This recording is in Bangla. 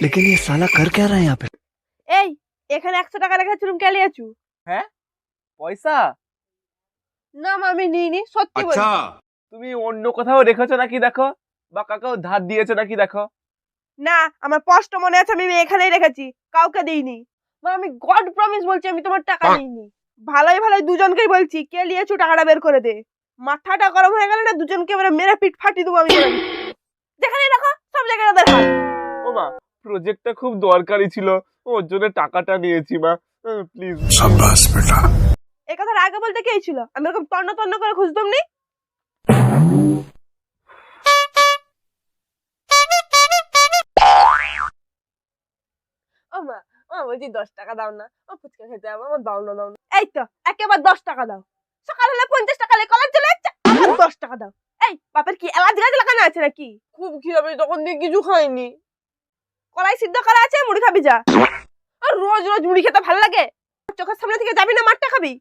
लेकिन ये साला कर क्या रहा है यहाँ पे? এই এখানে 100 টাকা রেখে তুমি কে লিয়েছু? হ্যাঁ পয়সা না মা, আমি নিইনি, সত্যি বলছি। তুমি অন্য কোথাও রেখেছো নাকি দেখো, বা কাকাও ধার দিয়েছো নাকি দেখো। না, আমার স্পষ্ট মনে আছে আমি এখানেই রেখেছি, কাউকে দিইনি। মা, আমি গড প্রমিস বলছি আমি তোমার টাকা নিইনি। ভালোই ভালোই দুজনকেই বলছি, কে লিয়েছু টাকাটা বের করে দে। মাথাটা গরম হয়ে গেলে না দুজনকে এবারে মেরে পিট ফাটিয়ে দেবো আমি। যেখানেই রাখো সব জায়গায় ওদের হাত। ও মা, প্রজেক্টটা খুব দরকারি ছিল, ওর জন্য টাকাটা নিয়েছি মা, প্লিজ। शाबाश बेटा। এই কথাটা আগে বলতে কে ছিল? আমি এরকম তন্ন তন্ন করে খুঁজতাম নি। ও মা, বলছি 10 টাকা দাও না, ও ফুচকা খেতে যাবো, আমার দাও না দাও না। এই তো একেবারে 10 টাকা দাও। সকাল হলে 50 টাকা লে কলেজ চলে যাচ্ছে, আবার 10 টাকা দাও। এই বাপের কি এলাচ গাছ লাগানো আছে নাকি? খুব খিদে পেয়েছে, তখন দিয়ে কিছু খাইনি। কলাই সিদ্ধ করা আছে, মুড়ি খাবি যা। আর রোজ রোজ মুড়ি খেতে ভালো লাগে? চোখের সামনে থেকে যাবি না, মারটা খাবি?